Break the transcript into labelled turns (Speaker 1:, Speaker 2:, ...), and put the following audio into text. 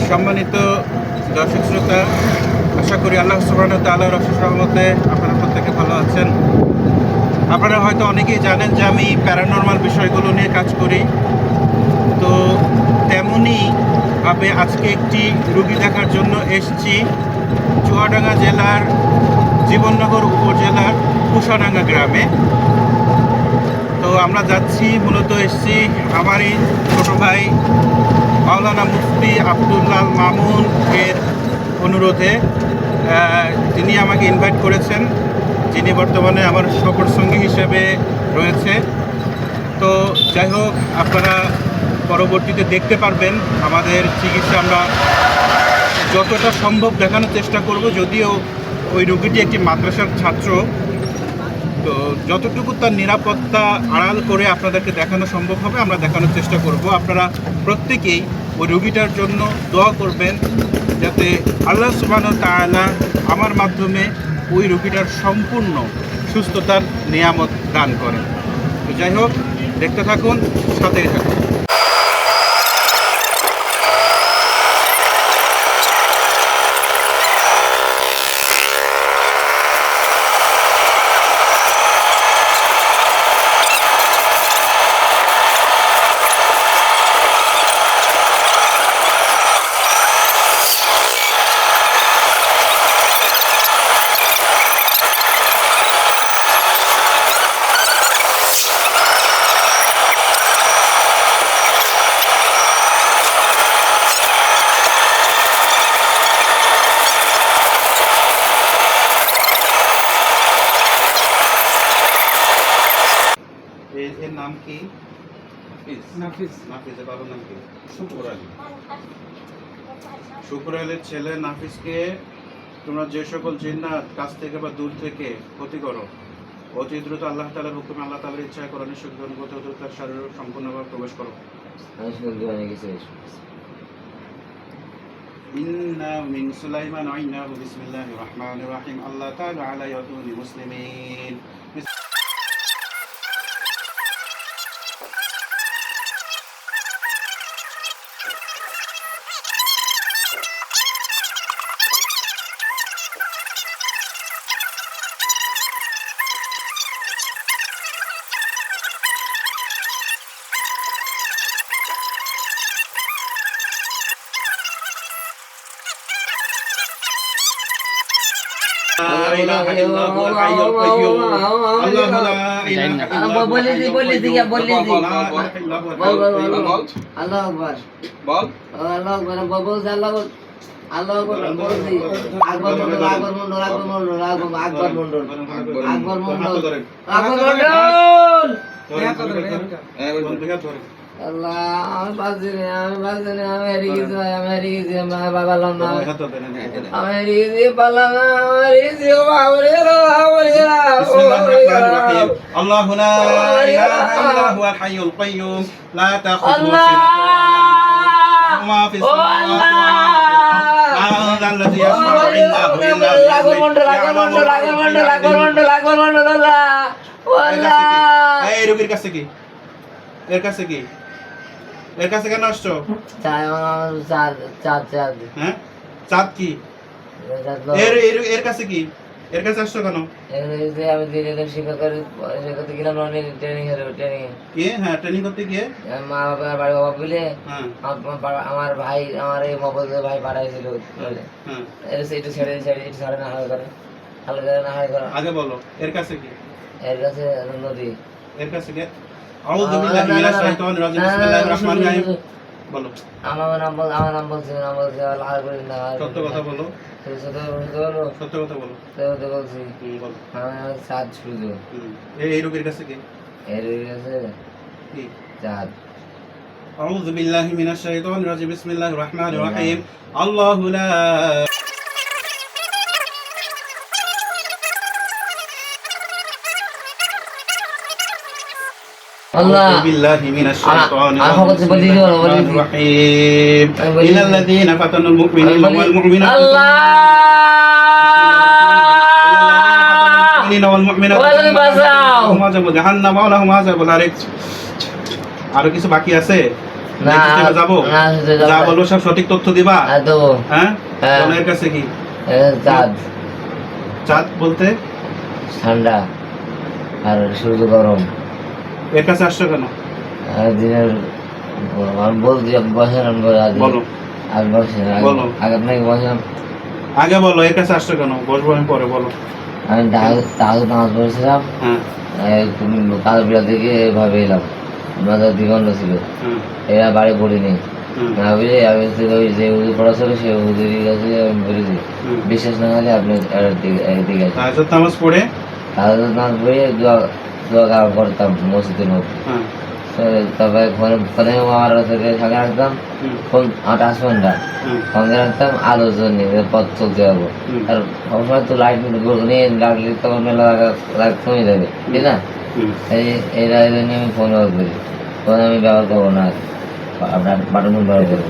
Speaker 1: সম্মানিত দর্শক শ্রোতা, আশা করি আল্লাহ সুবহানাহু ওয়া তাআলার অশেষ রহমতে আপনারা প্রত্যেকে ভালো আছেন। আপনারা হয়তো অনেকেই জানেন যে আমি প্যারানরমাল বিষয়গুলো নিয়ে কাজ করি। তো তেমনই ভাবে আজকে একটি রুগী দেখার জন্য এসেছি চুয়াডাঙ্গা জেলার জীবননগর উপজেলার কুশাডাঙ্গা গ্রামে। তো আমরা যাচ্ছি, মূলত এসেছি আমারই ছোটো ভাই মাওলানা মুফতি আব্দুল্লাহ মামুন এর অনুরোধে। তিনি আমাকে ইনভাইট করেছেন, যিনি বর্তমানে আমার সফরসঙ্গী হিসেবে রয়েছে। তো যাই হোক, আপনারা পরবর্তীতে দেখতে পারবেন আমাদের চিকিৎসা আমরা যতটা সম্ভব দেখানোর চেষ্টা করব। যদিও ওই রোগীটি একটি মাদ্রাসার ছাত্র, তো যতটুকু তার নিরাপত্তা আড়াল করে আপনাদেরকে দেখানো সম্ভব হবে আমরা দেখানোর চেষ্টা করব। আপনারা প্রত্যেকেই ওই রোগীটার জন্য দোয়া করবেন, যাতে আল্লাহ সুবহানাহু ওয়া তাআলা আমার মাধ্যমে ওই রোগীটার সম্পূর্ণ সুস্থতার নিয়ামত দান করেন। তো যাই হোক, দেখতে থাকুন, সাথেই থাকুন। এর নাম কি? নাফিস। নাফিসের বাবার নাম কি? শুকুর আলী। শুকুর আলীর ছেলে নাফিসকে তোমরা যে সকল জিন্নাত কাছ থেকে বা দূর থেকে ক্ষতি করো, অতি দ্রুত আল্লাহ তাআলার হুকুমে, আল্লাহ তাআলার ইচ্ছায় কোরআনের শক্তি অনুগত হতে তার শরীরে সম্পূর্ণভাবে প্রবেশ করো। ইন্না মিন সুলাইমান ওয়া ইন্নাহু বিসমিল্লাহির রহমানির রহিম। আল্লাহ তাআলা আলা ইয়াতুনি মুসলিমিন।
Speaker 2: আল্লাহ, আমি বাঁচি না, আমি হারিয়ে গেছি ভাই, আমি হারিয়ে গেছি, আমি পালাম না, আমি হারিয়ে গেছি, পালাম না, আমি হারিয়ে গেছি, ও বাবরে
Speaker 1: আল্লাহু লা ইলাহা ইল্লা হুয়াল হাইয়ুল কাইয়্যুম লা তাখুযুহু সিনাতুন ওয়া মা ফিস সামাওয়াতি এই রোগীর কাছে কি? এর কাছে কি? এর কাছে কেন আসছো? হ্যাঁ, চাঁদ কি? এর কাছে কি? এর কাছে আসছো কেন?
Speaker 2: আমি শিক্ষা গেলাম ট্রেনিং কি?
Speaker 1: হ্যাঁ, ট্রেনিং করতে গিয়ে
Speaker 2: মা বাবার বাড়ি বাবা বলে আমার ভাই, আমার এই মফজলের ভাই পাঠাইছিল, একটু ছেড়ে ছাড়ে না হয় করে, হালকা না হয় করে।
Speaker 1: আগে বলো, এর কাছে কি?
Speaker 2: এর কাছে নদী।
Speaker 1: এর কাছে কি? আউযু বিল্লাহি মিনাশ শাইতানির রাজিম। বিসমিল্লাহির রহমানির রহিম। বলো। আমার নাম বলছি সত্য কথা বলো। সত্য কথা বলো।
Speaker 2: বলছি
Speaker 1: বলো।
Speaker 2: আমার চাঁদ সূর্য।
Speaker 1: এই রোগীর কাছে কি?
Speaker 2: এর কাছে
Speaker 1: কি?
Speaker 2: চাঁদ।
Speaker 1: أعوذ بالله من الشيطان الرجيم بسم الله الرحمن الرحيم الله لا
Speaker 2: আল্লাহ
Speaker 1: أعوذ بالله من الشيطان
Speaker 2: أنا
Speaker 1: الرجيم
Speaker 2: فقط
Speaker 1: بسم
Speaker 2: بدي
Speaker 1: الله
Speaker 2: ولا
Speaker 1: الرحمن
Speaker 2: بدي؟
Speaker 1: الرحيم
Speaker 2: أنا بدي.
Speaker 1: إلى الذين فتنوا المؤمنين والمؤمنات
Speaker 2: আল্লাহ
Speaker 1: المؤمنين والمؤمنات
Speaker 2: ওয়ালাইকুম আসসালাম।
Speaker 1: لهم عذاب جهنم ولهم عذاب الحريق আরো কিছু বাকি আছে
Speaker 2: না,
Speaker 1: Next step এ যাবো
Speaker 2: না, সেটা
Speaker 1: যা
Speaker 2: যাবো না।
Speaker 1: বলবো সব সঠিক তথ্য দিবা
Speaker 2: দেবো
Speaker 1: হ্যাঁ
Speaker 2: হ্যাঁ।
Speaker 1: বলো এর কাছে কি
Speaker 2: চাঁদ
Speaker 1: চাঁদ বলতে
Speaker 2: ঠান্ডা আর সূর্য গরম
Speaker 1: এর কাছে আসছো কেন
Speaker 2: আর দিনের আমি বলছি বসেন
Speaker 1: বলো
Speaker 2: আমি বসেন
Speaker 1: বলো।
Speaker 2: আগে আপনাকে বসেন
Speaker 1: আগে বলো এর কাছে আসছো কেন বসবো আমি পরে বলো
Speaker 2: আমি তাহলে নামাজ পড়েছিলাম
Speaker 1: হ্যাঁ
Speaker 2: তুমি কাল বিড়া থেকে এভাবে এলাম মাথার দিগন্ত ছিল
Speaker 1: হ্যাঁ
Speaker 2: এরা বাড়ি পড়িনি
Speaker 1: হুম,
Speaker 2: না বুঝে আমি হচ্ছে ওই যে উজু পড়া ছিল সে উজুরি কাছে আমি বলেছি
Speaker 1: হুম।
Speaker 2: বিশ্বাস না হলে আপনি এদিকে আছে
Speaker 1: তাহাজ্জুদ নামাজ পড়ে
Speaker 2: তাহলে নামাজ পড়ে দোয়া কাজ করতাম মসজিদের মধ্যে
Speaker 1: হ্যাঁ
Speaker 2: তারপরে ফোনে আমার থেকে সঙ্গে রাখতাম
Speaker 1: হুম,
Speaker 2: ফোন 8 ঘন্টা
Speaker 1: হুম,
Speaker 2: সঙ্গে রাখতাম আলোচনা নিয়ে পথ চলতে যাবো
Speaker 1: হুম।
Speaker 2: আর সবসময় তো লাইট নিয়ে লাগলে তখন মেলা কমে যাবে ঠিক না
Speaker 1: হুম।
Speaker 2: এই জন্য আমি ফোন ব্যবহার করি ফোন আমি ব্যবহার করবো না আপনার বাটন ফোন ব্যবহার করবো